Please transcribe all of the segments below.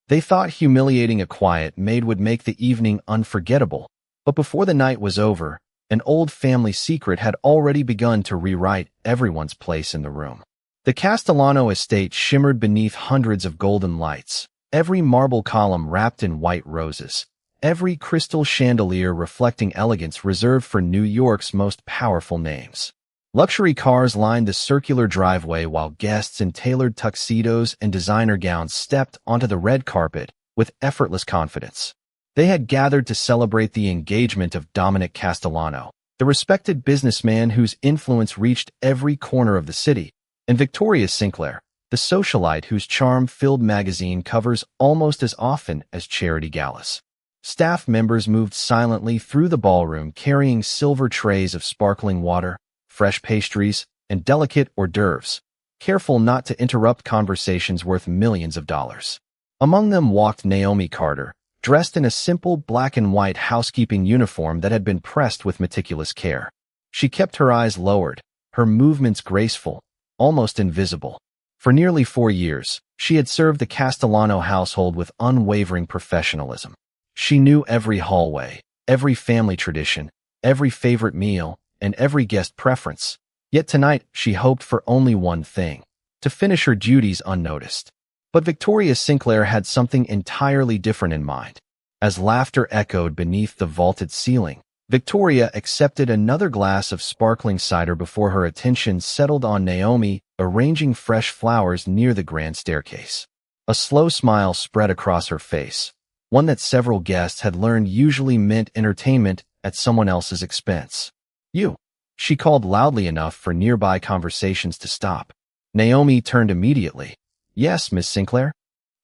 They thought humiliating a quiet maid would make the evening unforgettable, but before the night was over, an old family secret had already begun to rewrite everyone's place in the room. The Castellano estate shimmered beneath hundreds of golden lights, every marble column wrapped in white roses, every crystal chandelier reflecting elegance reserved for New York's most powerful names. Luxury cars lined the circular driveway while guests in tailored tuxedos and designer gowns stepped onto the red carpet with effortless confidence. They had gathered to celebrate the engagement of Dominic Castellano, the respected businessman whose influence reached every corner of the city, and Victoria Sinclair, the socialite whose charm filled magazine covers almost as often as charity galas. Staff members moved silently through the ballroom carrying silver trays of sparkling water, fresh pastries, and delicate hors d'oeuvres, careful not to interrupt conversations worth millions of dollars. Among them walked Naomi Carter, dressed in a simple black and white housekeeping uniform that had been pressed with meticulous care. She kept her eyes lowered, her movements graceful, almost invisible. For nearly 4 years, she had served the Castellano household with unwavering professionalism. She knew every hallway, every family tradition, every favorite meal, and every guest preference. Yet tonight, she hoped for only one thing: to finish her duties unnoticed. But Victoria Sinclair had something entirely different in mind. As laughter echoed beneath the vaulted ceiling, Victoria accepted another glass of sparkling cider before her attention settled on Naomi arranging fresh flowers near the grand staircase. A slow smile spread across her face, one that several guests had learned usually meant entertainment at someone else's expense. "You," she called loudly enough for nearby conversations to stop. Naomi turned immediately. "Yes, Miss Sinclair."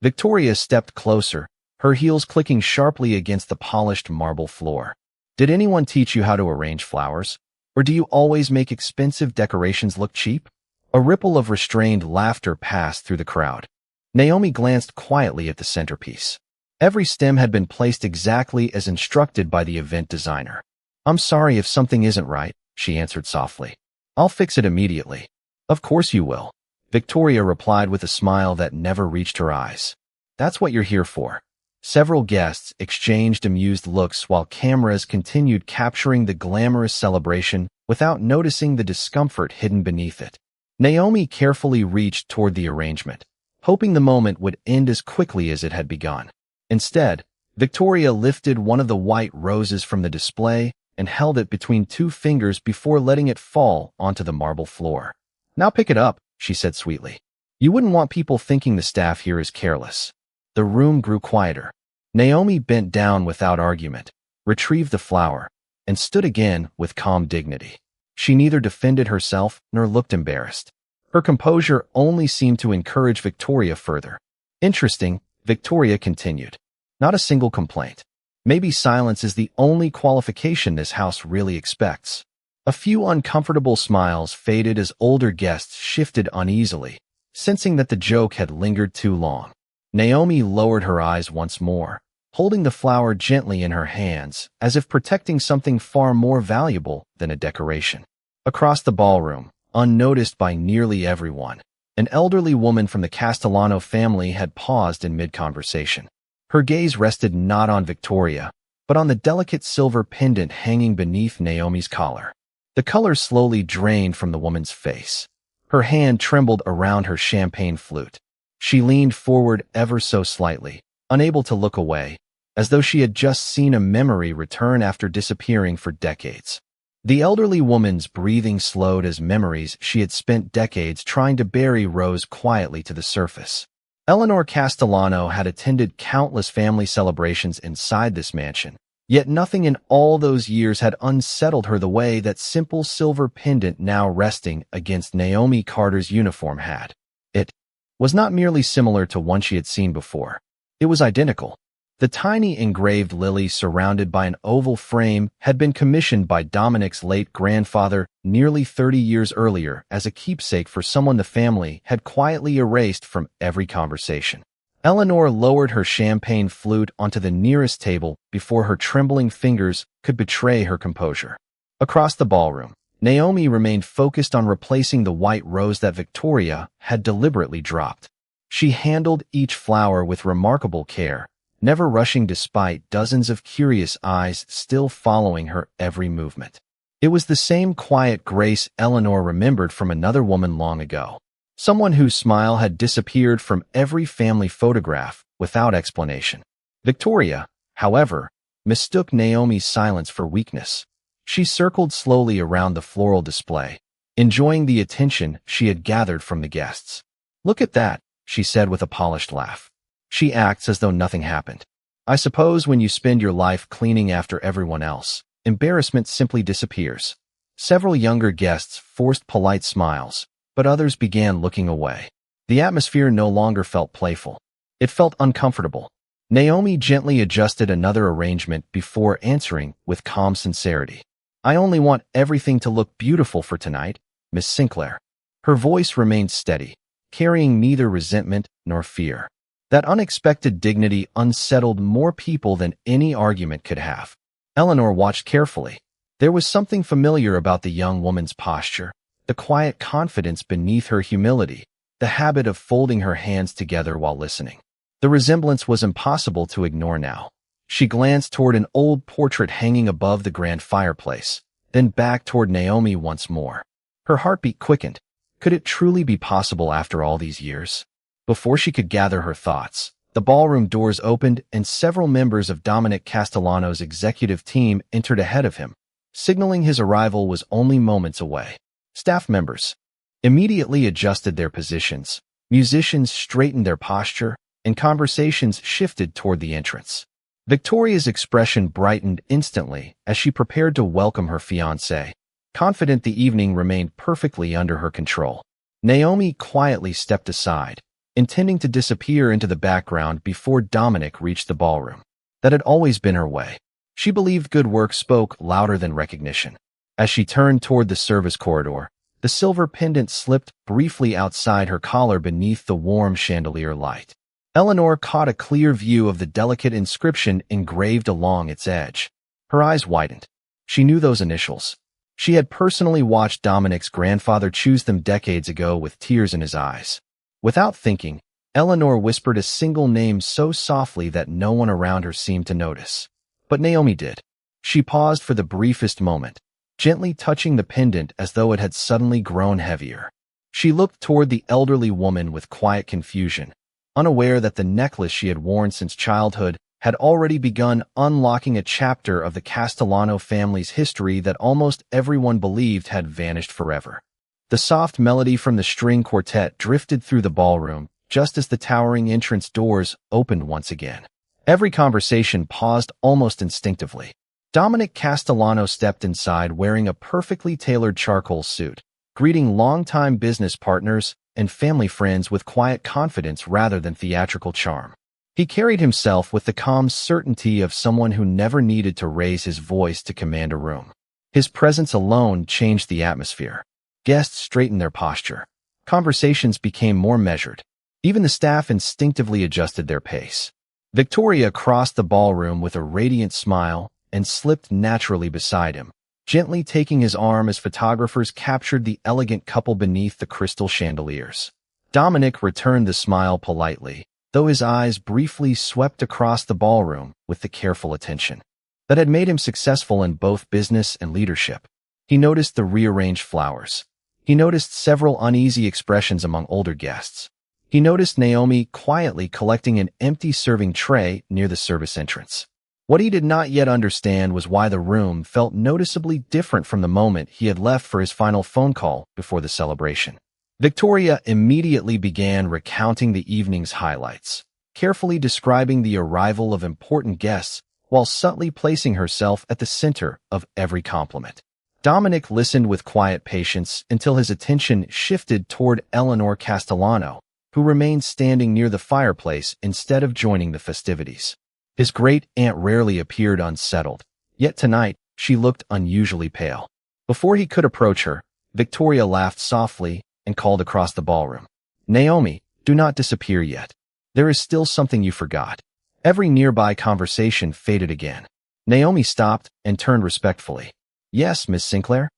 Victoria stepped closer, her heels clicking sharply against the polished marble floor. "Did anyone teach you how to arrange flowers? Or do you always make expensive decorations look cheap?" A ripple of restrained laughter passed through the crowd. Naomi glanced quietly at the centerpiece. Every stem had been placed exactly as instructed by the event designer. "I'm sorry if something isn't right," she answered softly. "I'll fix it immediately." "Of course you will," Victoria replied with a smile that never reached her eyes. "That's what you're here for." Several guests exchanged amused looks while cameras continued capturing the glamorous celebration without noticing the discomfort hidden beneath it. Naomi carefully reached toward the arrangement, hoping the moment would end as quickly as it had begun. Instead, Victoria lifted one of the white roses from the display and held it between 2 fingers before letting it fall onto the marble floor. "Now pick it up," she said sweetly. "You wouldn't want people thinking the staff here is careless." The room grew quieter. Naomi bent down without argument, retrieved the flower, and stood again with calm dignity. She neither defended herself nor looked embarrassed. Her composure only seemed to encourage Victoria further. "Interesting," Victoria continued. "Not a single complaint. Maybe silence is the only qualification this house really expects." A few uncomfortable smiles faded as older guests shifted uneasily, sensing that the joke had lingered too long. Naomi lowered her eyes once more, holding the flower gently in her hands, as if protecting something far more valuable than a decoration. Across the ballroom, unnoticed by nearly everyone, an elderly woman from the Castellano family had paused in mid-conversation. Her gaze rested not on Victoria, but on the delicate silver pendant hanging beneath Naomi's collar. The color slowly drained from the woman's face. Her hand trembled around her champagne flute. She leaned forward ever so slightly, unable to look away, as though she had just seen a memory return after disappearing for decades. The elderly woman's breathing slowed as memories she had spent decades trying to bury rose quietly to the surface. Eleanor Castellano had attended countless family celebrations inside this mansion, yet nothing in all those years had unsettled her the way that simple silver pendant now resting against Naomi Carter's uniform had. It was not merely similar to one she had seen before. It was identical. The tiny engraved lily surrounded by an oval frame had been commissioned by Dominic's late grandfather nearly 30 years earlier as a keepsake for someone the family had quietly erased from every conversation. Eleanor lowered her champagne flute onto the nearest table before her trembling fingers could betray her composure. Across the ballroom, Naomi remained focused on replacing the white rose that Victoria had deliberately dropped. She handled each flower with remarkable care, never rushing despite dozens of curious eyes still following her every movement. It was the same quiet grace Eleanor remembered from another woman long ago. Someone whose smile had disappeared from every family photograph without explanation. Victoria, however, mistook Naomi's silence for weakness. She circled slowly around the floral display, enjoying the attention she had gathered from the guests. "Look at that," she said with a polished laugh. "She acts as though nothing happened. I suppose when you spend your life cleaning after everyone else, embarrassment simply disappears." Several younger guests forced polite smiles, but others began looking away. The atmosphere no longer felt playful. It felt uncomfortable. Naomi gently adjusted another arrangement before answering with calm sincerity. "I only want everything to look beautiful for tonight, Miss Sinclair." Her voice remained steady, carrying neither resentment nor fear. That unexpected dignity unsettled more people than any argument could have. Eleanor watched carefully. There was something familiar about the young woman's posture, the quiet confidence beneath her humility, the habit of folding her hands together while listening. The resemblance was impossible to ignore now. She glanced toward an old portrait hanging above the grand fireplace, then back toward Naomi once more. Her heartbeat quickened. Could it truly be possible after all these years? Before she could gather her thoughts, the ballroom doors opened and several members of Dominic Castellano's executive team entered ahead of him, signaling his arrival was only moments away. Staff members immediately adjusted their positions, musicians straightened their posture, and conversations shifted toward the entrance. Victoria's expression brightened instantly as she prepared to welcome her fiancé. Confident the evening remained perfectly under her control. Naomi quietly stepped aside, intending to disappear into the background before Dominic reached the ballroom. That had always been her way. She believed good work spoke louder than recognition. As she turned toward the service corridor, the silver pendant slipped briefly outside her collar beneath the warm chandelier light. Eleanor caught a clear view of the delicate inscription engraved along its edge. Her eyes widened. She knew those initials. She had personally watched Dominic's grandfather choose them decades ago with tears in his eyes. Without thinking, Eleanor whispered a single name so softly that no one around her seemed to notice. But Naomi did. She paused for the briefest moment, gently touching the pendant as though it had suddenly grown heavier. She looked toward the elderly woman with quiet confusion, unaware that the necklace she had worn since childhood had already begun unlocking a chapter of the Castellano family's history that almost everyone believed had vanished forever. The soft melody from the string quartet drifted through the ballroom just as the towering entrance doors opened once again. Every conversation paused almost instinctively. Dominic Castellano stepped inside wearing a perfectly tailored charcoal suit, greeting longtime business partners and family friends with quiet confidence rather than theatrical charm. He carried himself with the calm certainty of someone who never needed to raise his voice to command a room. His presence alone changed the atmosphere. Guests straightened their posture. Conversations became more measured. Even the staff instinctively adjusted their pace. Victoria crossed the ballroom with a radiant smile and slipped naturally beside him, gently taking his arm as photographers captured the elegant couple beneath the crystal chandeliers. Dominic returned the smile politely, though his eyes briefly swept across the ballroom with the careful attention that had made him successful in both business and leadership. He noticed the rearranged flowers. He noticed several uneasy expressions among older guests. He noticed Naomi quietly collecting an empty serving tray near the service entrance. What he did not yet understand was why the room felt noticeably different from the moment he had left for his final phone call before the celebration. Victoria immediately began recounting the evening's highlights, carefully describing the arrival of important guests while subtly placing herself at the center of every compliment. Dominic listened with quiet patience until his attention shifted toward Eleanor Castellano, who remained standing near the fireplace instead of joining the festivities. His great-aunt rarely appeared unsettled, yet tonight she looked unusually pale. Before he could approach her, Victoria laughed softly and called across the ballroom. "Naomi, do not disappear yet. There is still something you forgot." Every nearby conversation faded again. Naomi stopped and turned respectfully. "Yes, Miss Sinclair?"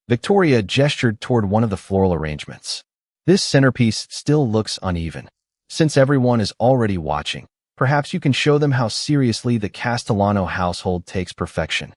Victoria gestured toward one of the floral arrangements. "This centerpiece still looks uneven. Since everyone is already watching, perhaps you can show them how seriously the Castellano household takes perfection.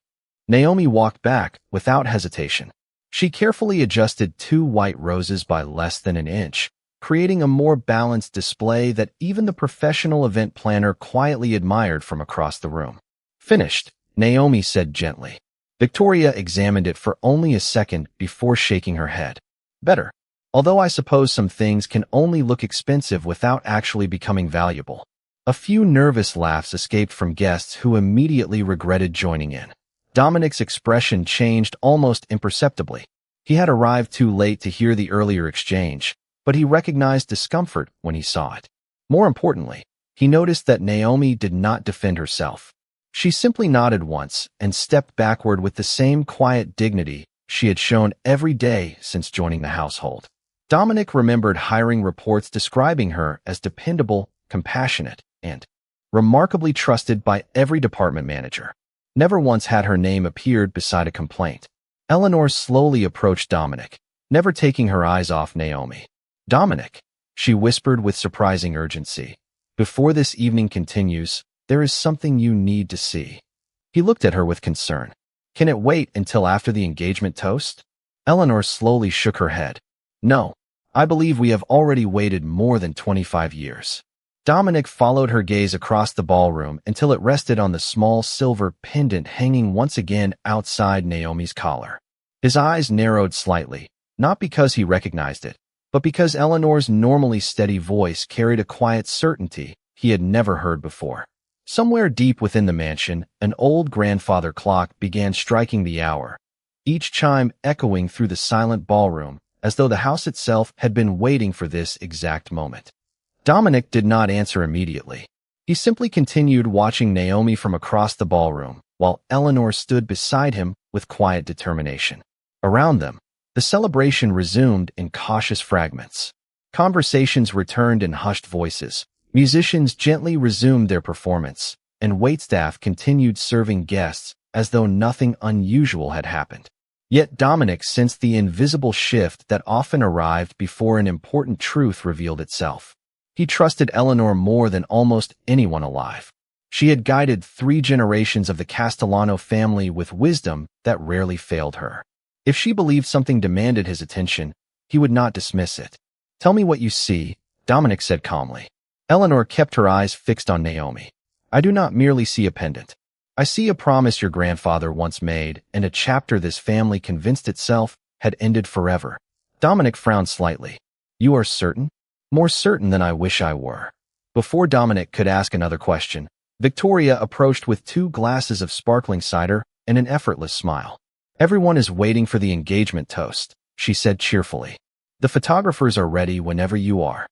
Naomi walked back without hesitation. She carefully adjusted 2 white roses by less than an inch, creating a more balanced display that even the professional event planner quietly admired from across the room. Finished, Naomi said gently. Victoria examined it for only a second before shaking her head. Better. Although I suppose some things can only look expensive without actually becoming valuable. A few nervous laughs escaped from guests who immediately regretted joining in. Dominic's expression changed almost imperceptibly. He had arrived too late to hear the earlier exchange, but he recognized discomfort when he saw it. More importantly, he noticed that Naomi did not defend herself. She simply nodded once and stepped backward with the same quiet dignity she had shown every day since joining the household. Dominic remembered hiring reports describing her as dependable, compassionate, and remarkably trusted by every department manager. Never once had her name appeared beside a complaint. Eleanor slowly approached Dominic, never taking her eyes off Naomi. Dominic, she whispered with surprising urgency. Before this evening continues, there is something you need to see. He looked at her with concern. Can it wait until after the engagement toast? Eleanor slowly shook her head. No, I believe we have already waited more than 25 years. Dominic followed her gaze across the ballroom until it rested on the small silver pendant hanging once again outside Naomi's collar. His eyes narrowed slightly, not because he recognized it, but because Eleanor's normally steady voice carried a quiet certainty he had never heard before. Somewhere deep within the mansion, an old grandfather clock began striking the hour, each chime echoing through the silent ballroom as though the house itself had been waiting for this exact moment. Dominic did not answer immediately. He simply continued watching Naomi from across the ballroom, while Eleanor stood beside him with quiet determination. Around them, the celebration resumed in cautious fragments. Conversations returned in hushed voices. Musicians gently resumed their performance, and waitstaff continued serving guests as though nothing unusual had happened. Yet Dominic sensed the invisible shift that often arrived before an important truth revealed itself. He trusted Eleanor more than almost anyone alive. She had guided 3 generations of the Castellano family with wisdom that rarely failed her. If she believed something demanded his attention, he would not dismiss it. Tell me what you see, Dominic said calmly. Eleanor kept her eyes fixed on Naomi. I do not merely see a pendant. I see a promise your grandfather once made and a chapter this family convinced itself had ended forever. Dominic frowned slightly. You are certain? More certain than I wish I were. Before Dominic could ask another question, Victoria approached with 2 glasses of sparkling cider and an effortless smile. Everyone is waiting for the engagement toast, she said cheerfully. The photographers are ready whenever you are.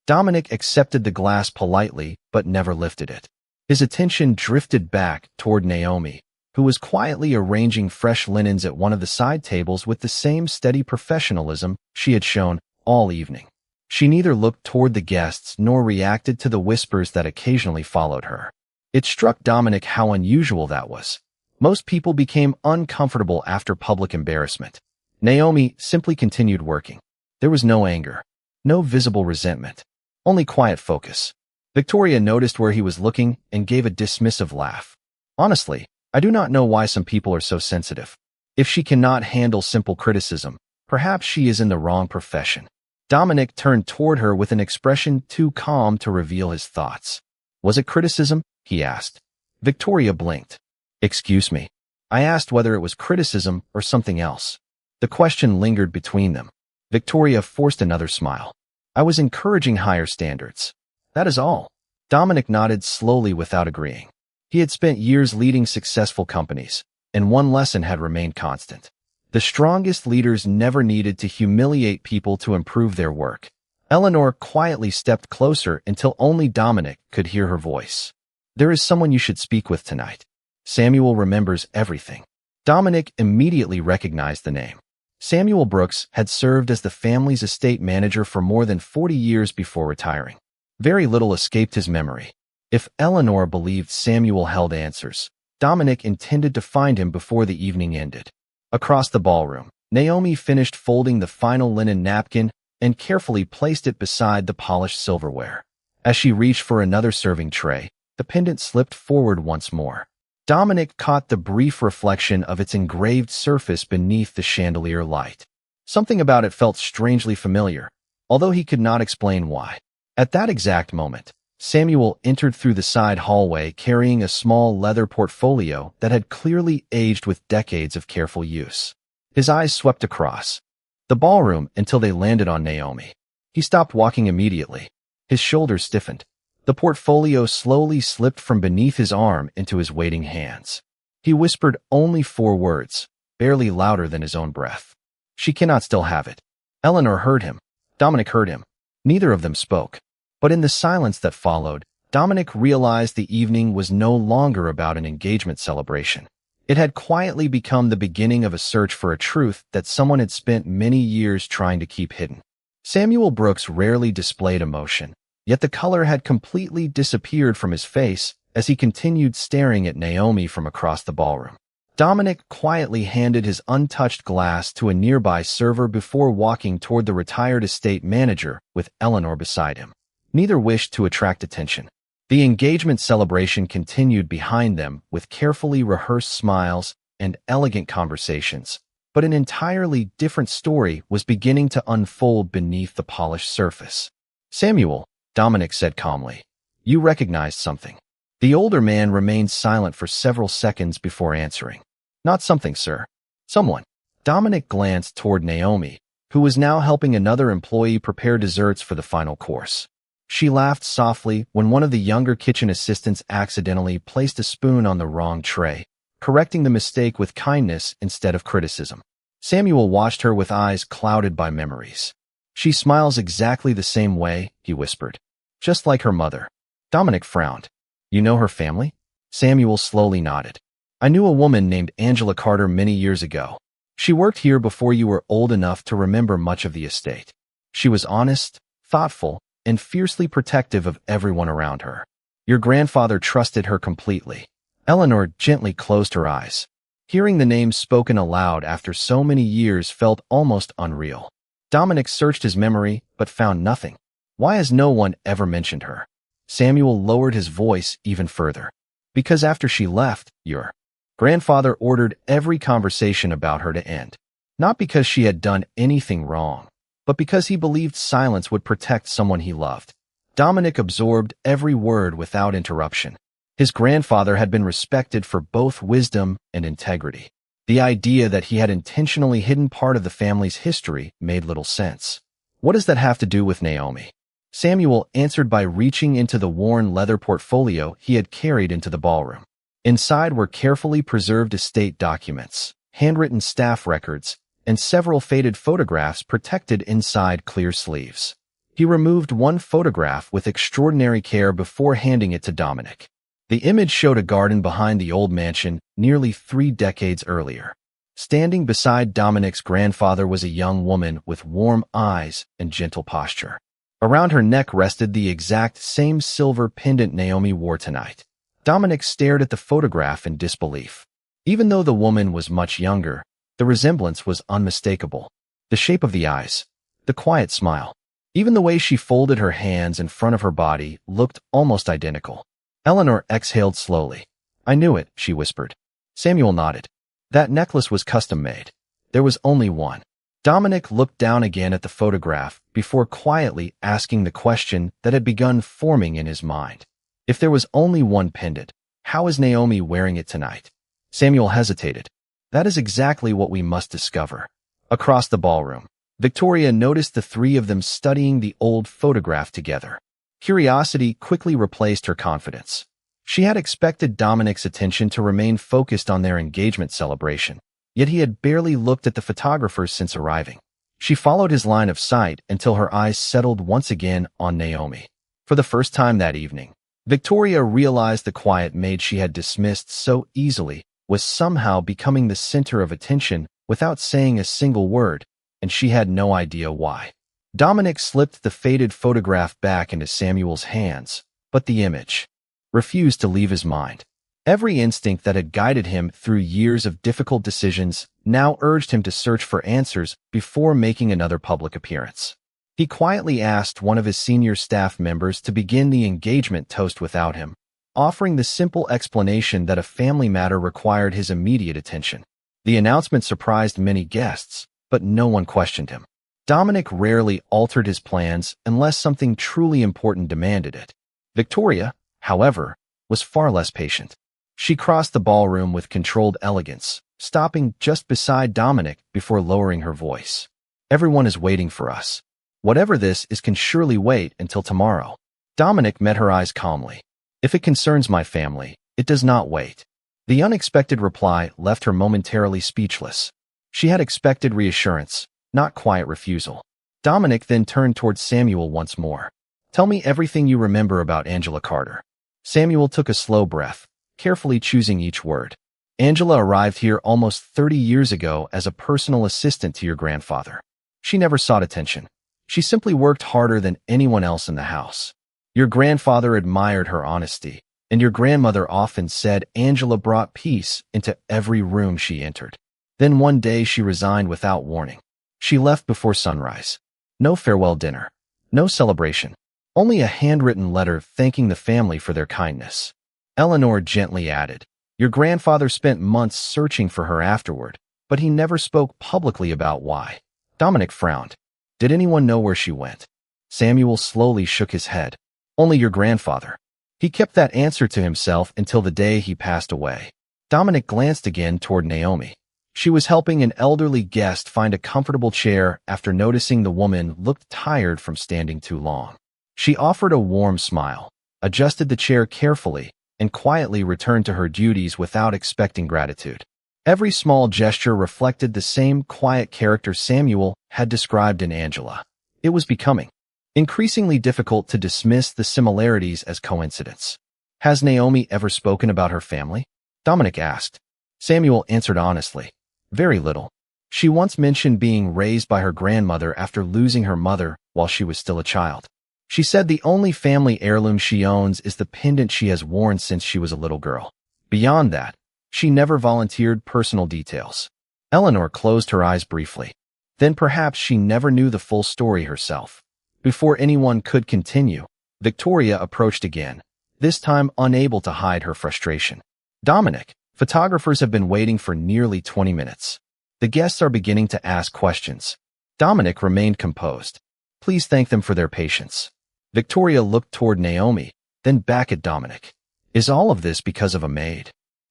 Dominic accepted the glass politely but never lifted it. His attention drifted back toward Naomi, who was quietly arranging fresh linens at one of the side tables with the same steady professionalism she had shown all evening. She neither looked toward the guests nor reacted to the whispers that occasionally followed her. It struck Dominic how unusual that was. Most people became uncomfortable after public embarrassment. Naomi simply continued working. There was no anger, no visible resentment, only quiet focus. Victoria noticed where he was looking and gave a dismissive laugh. Honestly, I do not know why some people are so sensitive. If she cannot handle simple criticism, perhaps she is in the wrong profession. Dominic turned toward her with an expression too calm to reveal his thoughts. Was it criticism? He asked. Victoria blinked. Excuse me. I asked whether it was criticism or something else. The question lingered between them. Victoria forced another smile. I was encouraging higher standards. That is all. Dominic nodded slowly without agreeing. He had spent years leading successful companies, and one lesson had remained constant. The strongest leaders never needed to humiliate people to improve their work. Eleanor quietly stepped closer until only Dominic could hear her voice. There is someone you should speak with tonight. Samuel remembers everything. Dominic immediately recognized the name. Samuel Brooks had served as the family's estate manager for more than 40 years before retiring. Very little escaped his memory. If Eleanor believed Samuel held answers, Dominic intended to find him before the evening ended. Across the ballroom, Naomi finished folding the final linen napkin and carefully placed it beside the polished silverware. As she reached for another serving tray, the pendant slipped forward once more. Dominic caught the brief reflection of its engraved surface beneath the chandelier light. Something about it felt strangely familiar, although he could not explain why. At that exact moment, Samuel entered through the side hallway carrying a small leather portfolio that had clearly aged with decades of careful use. His eyes swept across the ballroom until they landed on Naomi. He stopped walking immediately. His shoulders stiffened. The portfolio slowly slipped from beneath his arm into his waiting hands. He whispered only 4 words, barely louder than his own breath. "She cannot still have it." Eleanor heard him. Dominic heard him. Neither of them spoke. But in the silence that followed, Dominic realized the evening was no longer about an engagement celebration. It had quietly become the beginning of a search for a truth that someone had spent many years trying to keep hidden. Samuel Brooks rarely displayed emotion, yet the color had completely disappeared from his face as he continued staring at Naomi from across the ballroom. Dominic quietly handed his untouched glass to a nearby server before walking toward the retired estate manager with Eleanor beside him. Neither wished to attract attention. The engagement celebration continued behind them with carefully rehearsed smiles and elegant conversations, but an entirely different story was beginning to unfold beneath the polished surface. "Samuel," Dominic said calmly, "you recognized something." The older man remained silent for several seconds before answering. "Not something, sir. Someone." Dominic glanced toward Naomi, who was now helping another employee prepare desserts for the final course. She laughed softly when one of the younger kitchen assistants accidentally placed a spoon on the wrong tray, correcting the mistake with kindness instead of criticism. Samuel watched her with eyes clouded by memories. "She smiles exactly the same way," he whispered. "Just like her mother." Dominic frowned. "You know her family?" Samuel slowly nodded. "I knew a woman named Angela Carter many years ago. She worked here before you were old enough to remember much of the estate. She was honest, thoughtful, and fiercely protective of everyone around her. Your grandfather trusted her completely." Eleanor gently closed her eyes. Hearing the name spoken aloud after so many years felt almost unreal. Dominic searched his memory, but found nothing. Why has no one ever mentioned her? Samuel lowered his voice even further. "Because after she left, your grandfather ordered every conversation about her to end. Not because she had done anything wrong, but because he believed silence would protect someone he loved." Dominic absorbed every word without interruption. His grandfather had been respected for both wisdom and integrity. The idea that he had intentionally hidden part of the family's history made little sense. "What does that have to do with Naomi?" Samuel answered by reaching into the worn leather portfolio he had carried into the ballroom. Inside were carefully preserved estate documents, handwritten staff records, and several faded photographs protected inside clear sleeves. He removed one photograph with extraordinary care before handing it to Dominic. The image showed a garden behind the old mansion nearly 3 decades earlier. Standing beside Dominic's grandfather was a young woman with warm eyes and gentle posture. Around her neck rested the exact same silver pendant Naomi wore tonight. Dominic stared at the photograph in disbelief. Even though the woman was much younger, the resemblance was unmistakable. The shape of the eyes, the quiet smile, even the way she folded her hands in front of her body looked almost identical. Eleanor exhaled slowly. "I knew it," she whispered. Samuel nodded. "That necklace was custom-made. There was only one." Dominic looked down again at the photograph before quietly asking the question that had begun forming in his mind. If there was only one pendant, how is Naomi wearing it tonight? Samuel hesitated. "That is exactly what we must discover." Across the ballroom, Victoria noticed the 3 of them studying the old photograph together. Curiosity quickly replaced her confidence. She had expected Dominic's attention to remain focused on their engagement celebration, yet he had barely looked at the photographers since arriving. She followed his line of sight until her eyes settled once again on Naomi. For the first time that evening, Victoria realized the quiet maid she had dismissed so easily was somehow becoming the center of attention without saying a single word, and she had no idea why. Dominic slipped the faded photograph back into Samuel's hands, but the image refused to leave his mind. Every instinct that had guided him through years of difficult decisions now urged him to search for answers before making another public appearance. He quietly asked one of his senior staff members to begin the engagement toast without him, offering the simple explanation that a family matter required his immediate attention. The announcement surprised many guests, but no one questioned him. Dominic rarely altered his plans unless something truly important demanded it. Victoria, however, was far less patient. She crossed the ballroom with controlled elegance, stopping just beside Dominic before lowering her voice. "Everyone is waiting for us. Whatever this is can surely wait until tomorrow." Dominic met her eyes calmly. "If it concerns my family, it does not wait." The unexpected reply left her momentarily speechless. She had expected reassurance, not quiet refusal. Dominic then turned towards Samuel once more. "Tell me everything you remember about Angela Carter." Samuel took a slow breath, carefully choosing each word. "Angela arrived here almost 30 years ago as a personal assistant to your grandfather. She never sought attention. She simply worked harder than anyone else in the house. Your grandfather admired her honesty, and your grandmother often said Angela brought peace into every room she entered. Then one day she resigned without warning. She left before sunrise. No farewell dinner. No celebration. Only a handwritten letter thanking the family for their kindness." Eleanor gently added, "Your grandfather spent months searching for her afterward, but he never spoke publicly about why." Dominic frowned. "Did anyone know where she went?" Samuel slowly shook his head. "Only your grandfather. He kept that answer to himself until the day he passed away." Dominic glanced again toward Naomi. She was helping an elderly guest find a comfortable chair after noticing the woman looked tired from standing too long. She offered a warm smile, adjusted the chair carefully, and quietly returned to her duties without expecting gratitude. Every small gesture reflected the same quiet character Samuel had described in Angela. It was becoming increasingly difficult to dismiss the similarities as coincidence. "Has Naomi ever spoken about her family?" Dominic asked. Samuel answered honestly. "Very little. She once mentioned being raised by her grandmother after losing her mother while she was still a child. She said the only family heirloom she owns is the pendant she has worn since she was a little girl. Beyond that, she never volunteered personal details." Eleanor closed her eyes briefly. Then perhaps she never knew the full story herself. Before anyone could continue, Victoria approached again, this time unable to hide her frustration. "Dominic, photographers have been waiting for nearly 20 minutes. The guests are beginning to ask questions." Dominic remained composed. "Please thank them for their patience." Victoria looked toward Naomi, then back at Dominic. "Is all of this because of a maid?"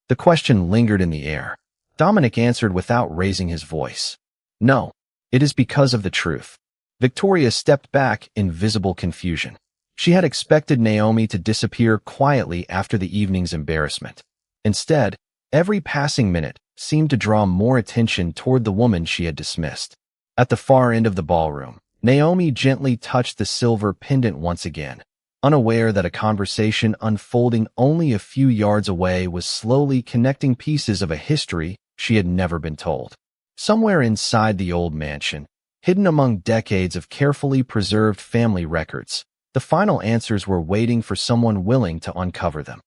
The question lingered in the air. Dominic answered without raising his voice. "No, it is because of the truth." Victoria stepped back in visible confusion. She had expected Naomi to disappear quietly after the evening's embarrassment. Instead, every passing minute seemed to draw more attention toward the woman she had dismissed. At the far end of the ballroom, Naomi gently touched the silver pendant once again, unaware that a conversation unfolding only a few yards away was slowly connecting pieces of a history she had never been told. Somewhere inside the old mansion, hidden among decades of carefully preserved family records, the final answers were waiting for someone willing to uncover them.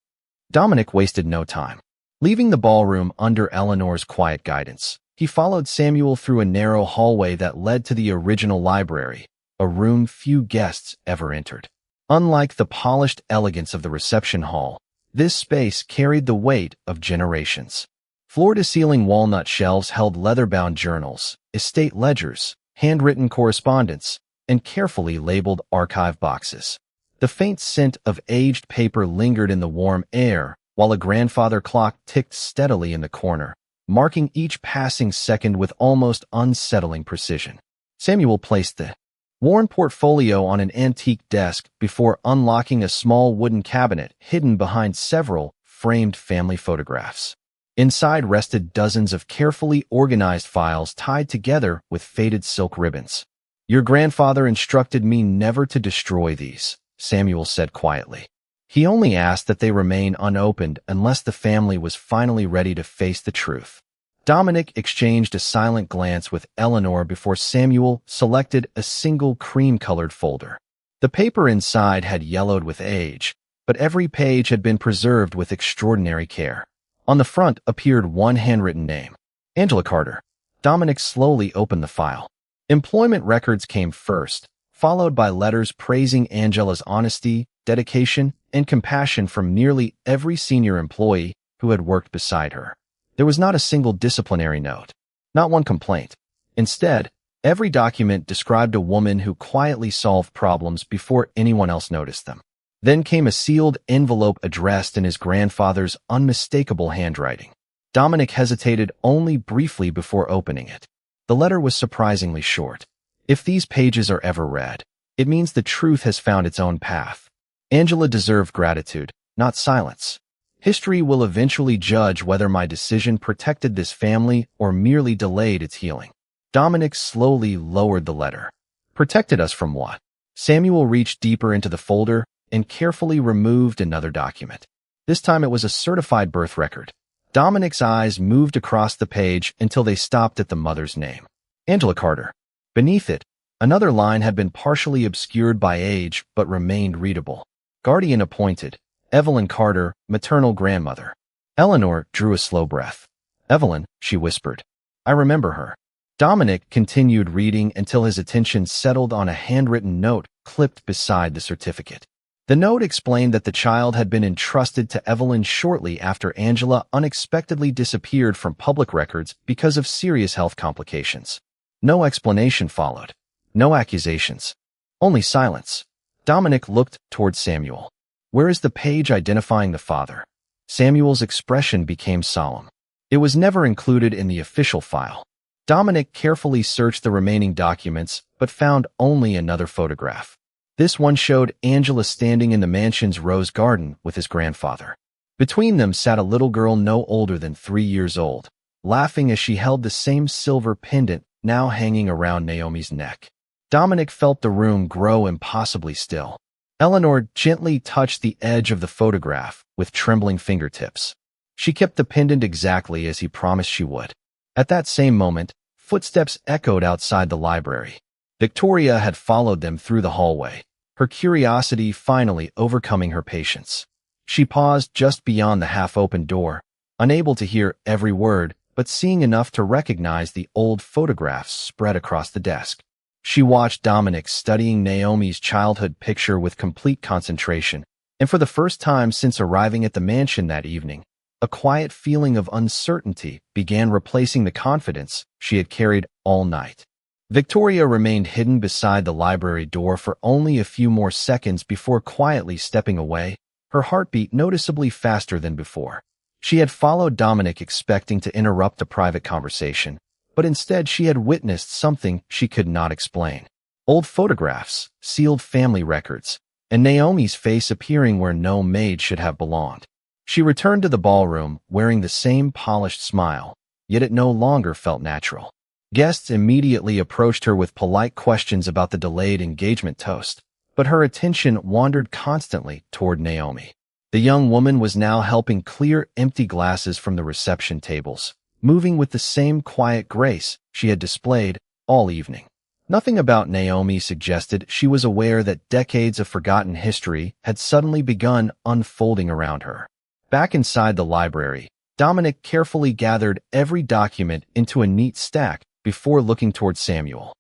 Dominic wasted no time. Leaving the ballroom under Eleanor's quiet guidance, he followed Samuel through a narrow hallway that led to the original library, a room few guests ever entered. Unlike the polished elegance of the reception hall, this space carried the weight of generations. Floor-to-ceiling walnut shelves held leather-bound journals, estate ledgers, handwritten correspondence, and carefully labeled archive boxes. The faint scent of aged paper lingered in the warm air, while a grandfather clock ticked steadily in the corner, marking each passing second with almost unsettling precision. Samuel placed the worn portfolio on an antique desk before unlocking a small wooden cabinet hidden behind several framed family photographs. Inside rested dozens of carefully organized files tied together with faded silk ribbons. "Your grandfather instructed me never to destroy these," Samuel said quietly. He only asked that they remain unopened unless the family was finally ready to face the truth. Dominic exchanged a silent glance with Eleanor before Samuel selected a single cream-colored folder. The paper inside had yellowed with age, but every page had been preserved with extraordinary care. On the front appeared one handwritten name, Angela Carter. Dominic slowly opened the file. Employment records came first, followed by letters praising Angela's honesty, dedication, and compassion from nearly every senior employee who had worked beside her. There was not a single disciplinary note, not one complaint. Instead, every document described a woman who quietly solved problems before anyone else noticed them. Then came a sealed envelope addressed in his grandfather's unmistakable handwriting. Dominic hesitated only briefly before opening it. The letter was surprisingly short. If these pages are ever read, it means the truth has found its own path. Angela deserved gratitude, not silence. History will eventually judge whether my decision protected this family or merely delayed its healing. Dominic slowly lowered the letter. Protected us from what? Samuel reached deeper into the folder and carefully removed another document. This time it was a certified birth record. Dominic's eyes moved across the page until they stopped at the mother's name. Angela Carter. Beneath it, another line had been partially obscured by age but remained readable. Guardian appointed. Evelyn Carter, maternal grandmother. Eleanor drew a slow breath. Evelyn, she whispered. I remember her. Dominic continued reading until his attention settled on a handwritten note clipped beside the certificate. The note explained that the child had been entrusted to Evelyn shortly after Angela unexpectedly disappeared from public records because of serious health complications. No explanation followed. No accusations. Only silence. Dominic looked toward Samuel. Where is the page identifying the father? Samuel's expression became solemn. It was never included in the official file. Dominic carefully searched the remaining documents, but found only another photograph. This one showed Angela standing in the mansion's rose garden with his grandfather. Between them sat a little girl no older than 3 years old, laughing as she held the same silver pendant now hanging around Naomi's neck. Dominic felt the room grow impossibly still. Eleanor gently touched the edge of the photograph with trembling fingertips. She kept the pendant exactly as he promised she would. At that same moment, footsteps echoed outside the library. Victoria had followed them through the hallway, her curiosity finally overcoming her patience. She paused just beyond the half-open door, unable to hear every word, but seeing enough to recognize the old photographs spread across the desk. She watched Dominic studying Naomi's childhood picture with complete concentration, and for the first time since arriving at the mansion that evening, a quiet feeling of uncertainty began replacing the confidence she had carried all night. Victoria remained hidden beside the library door for only a few more seconds before quietly stepping away, her heartbeat noticeably faster than before. She had followed Dominic expecting to interrupt the private conversation, but instead she had witnessed something she could not explain. Old photographs, sealed family records, and Naomi's face appearing where no maid should have belonged. She returned to the ballroom wearing the same polished smile, yet it no longer felt natural. Guests immediately approached her with polite questions about the delayed engagement toast, but her attention wandered constantly toward Naomi. The young woman was now helping clear empty glasses from the reception tables, moving with the same quiet grace she had displayed all evening. Nothing about Naomi suggested she was aware that decades of forgotten history had suddenly begun unfolding around her. Back inside the library, Dominic carefully gathered every document into a neat stack before looking toward Samuel.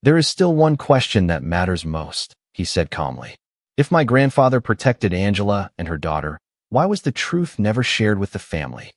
There is still one question that matters most, he said calmly. If my grandfather protected Angela and her daughter, why was the truth never shared with the family?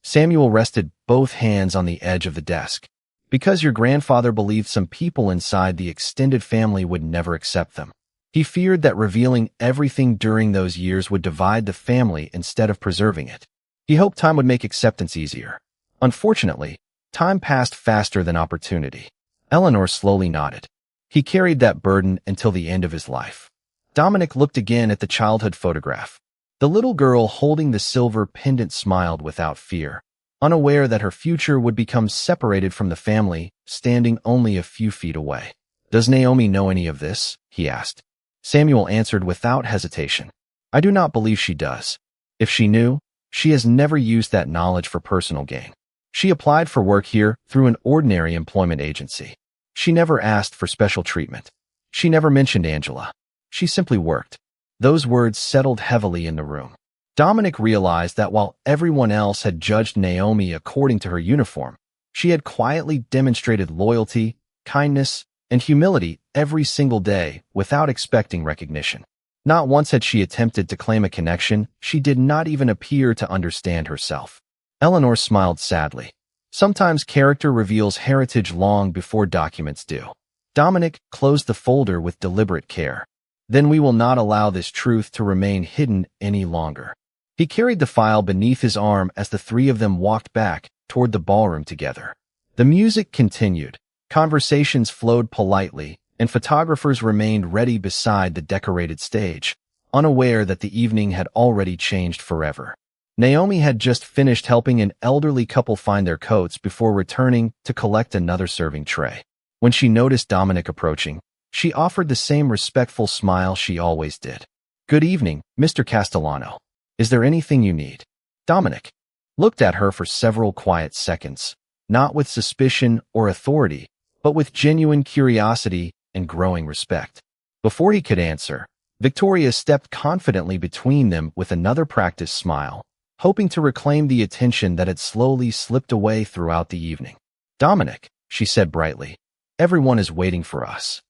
Samuel rested both hands on the edge of the desk. Because your grandfather believed some people inside the extended family would never accept them. He feared that revealing everything during those years would divide the family instead of preserving it. He hoped time would make acceptance easier. Unfortunately, time passed faster than opportunity. Eleanor slowly nodded. He carried that burden until the end of his life. Dominic looked again at the childhood photograph. The little girl holding the silver pendant smiled without fear, unaware that her future would become separated from the family, standing only a few feet away. Does Naomi know any of this? He asked. Samuel answered without hesitation. I do not believe she does. If she knew, she has never used that knowledge for personal gain. She applied for work here through an ordinary employment agency. She never asked for special treatment. She never mentioned Angela. She simply worked. Those words settled heavily in the room. Dominic realized that while everyone else had judged Naomi according to her uniform, she had quietly demonstrated loyalty, kindness, and humility every single day without expecting recognition. Not once had she attempted to claim a connection. She did not even appear to understand herself. Eleanor smiled sadly. Sometimes character reveals heritage long before documents do. Dominic closed the folder with deliberate care. Then we will not allow this truth to remain hidden any longer. He carried the file beneath his arm as the three of them walked back toward the ballroom together. The music continued. Conversations flowed politely, and photographers remained ready beside the decorated stage, unaware that the evening had already changed forever. Naomi had just finished helping an elderly couple find their coats before returning to collect another serving tray. When she noticed Dominic approaching, she offered the same respectful smile she always did. "Good evening, Mr. Castellano. Is there anything you need?" Dominic looked at her for several quiet seconds, not with suspicion or authority, but with genuine curiosity and growing respect. Before he could answer, Victoria stepped confidently between them with another practiced smile, hoping to reclaim the attention that had slowly slipped away throughout the evening. "Dominic," she said brightly, "everyone is waiting for us."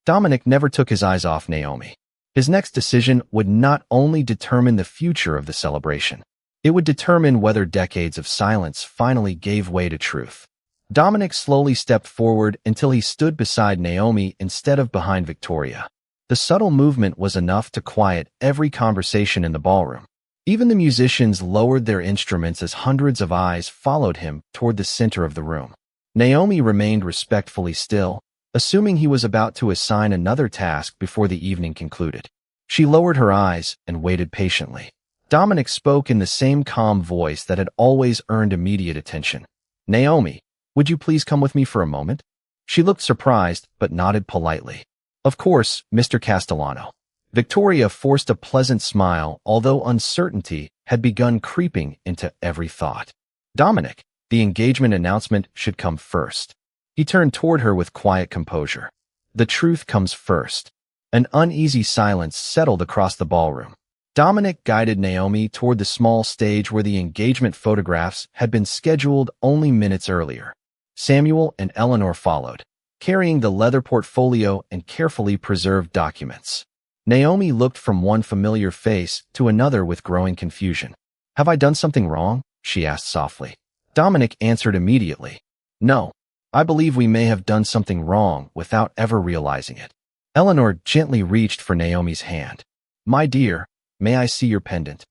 Dominic never took his eyes off Naomi. His next decision would not only determine the future of the celebration, it would determine whether decades of silence finally gave way to truth. Dominic slowly stepped forward until he stood beside Naomi instead of behind Victoria. The subtle movement was enough to quiet every conversation in the ballroom. Even the musicians lowered their instruments as hundreds of eyes followed him toward the center of the room. Naomi remained respectfully still, assuming he was about to assign another task before the evening concluded. She lowered her eyes and waited patiently. Dominic spoke in the same calm voice that had always earned immediate attention. "Naomi, would you please come with me for a moment?" She looked surprised, but nodded politely. "Of course, Mr. Castellano." Victoria forced a pleasant smile, although uncertainty had begun creeping into every thought. "Dominic, the engagement announcement should come first." He turned toward her with quiet composure. "The truth comes first." An uneasy silence settled across the ballroom. Dominic guided Naomi toward the small stage where the engagement photographs had been scheduled only minutes earlier. Samuel and Eleanor followed, carrying the leather portfolio and carefully preserved documents. Naomi looked from one familiar face to another with growing confusion. "Have I done something wrong?" she asked softly. Dominic answered immediately. "No, I believe we may have done something wrong without ever realizing it." Eleanor gently reached for Naomi's hand. "My dear, may I see your pendant?"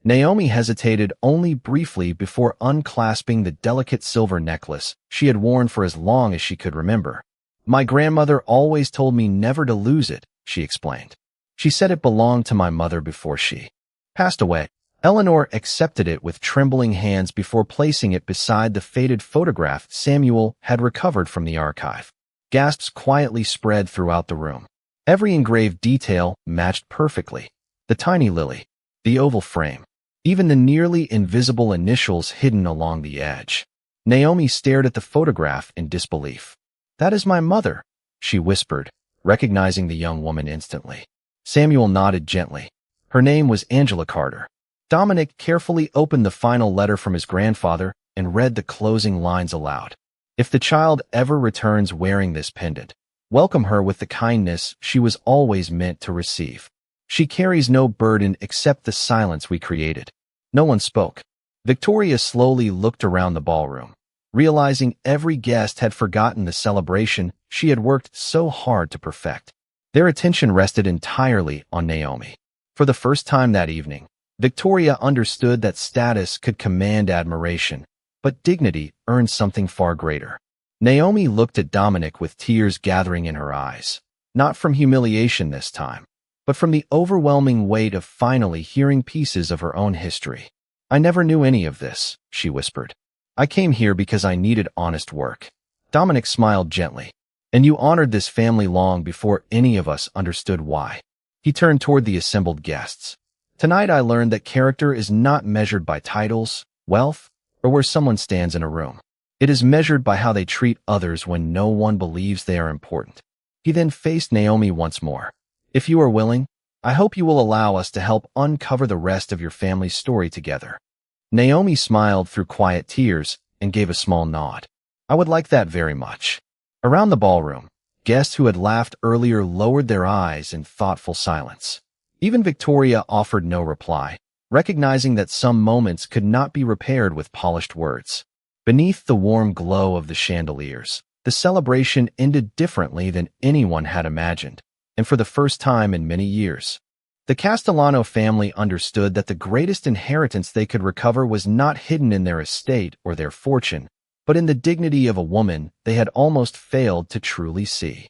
Naomi hesitated only briefly before unclasping the delicate silver necklace she had worn for as long as she could remember. "My grandmother always told me never to lose it," she explained. "She said it belonged to my mother before she passed away." Eleanor accepted it with trembling hands before placing it beside the faded photograph Samuel had recovered from the archive. Gasps quietly spread throughout the room. Every engraved detail matched perfectly. The tiny lily, the oval frame, even the nearly invisible initials hidden along the edge. Naomi stared at the photograph in disbelief. "That is my mother," she whispered, recognizing the young woman instantly. Samuel nodded gently. Her name was Angela Carter. Dominic carefully opened the final letter from his grandfather and read the closing lines aloud. "If the child ever returns wearing this pendant, welcome her with the kindness she was always meant to receive. She carries no burden except the silence we created." No one spoke. Victoria slowly looked around the ballroom, realizing every guest had forgotten the celebration she had worked so hard to perfect. Their attention rested entirely on Naomi. For the first time that evening, Victoria understood that status could command admiration, but dignity earned something far greater. Naomi looked at Dominic with tears gathering in her eyes, not from humiliation this time, but from the overwhelming weight of finally hearing pieces of her own history. "I never knew any of this," she whispered. "I came here because I needed honest work." Dominic smiled gently. "And you honored this family long before any of us understood why." He turned toward the assembled guests. "Tonight I learned that character is not measured by titles, wealth, or where someone stands in a room. It is measured by how they treat others when no one believes they are important." He then faced Naomi once more. "If you are willing, I hope you will allow us to help uncover the rest of your family's story together." Naomi smiled through quiet tears and gave a small nod. "I would like that very much." Around the ballroom, Guests who had laughed earlier lowered their eyes in thoughtful silence. Even Victoria offered no reply, recognizing that some moments could not be repaired with polished words. Beneath the warm glow of the chandeliers, the celebration ended differently than anyone had imagined, and for the first time in many years. The Castellano family understood that the greatest inheritance they could recover was not hidden in their estate or their fortune, but in the dignity of a woman they had almost failed to truly see.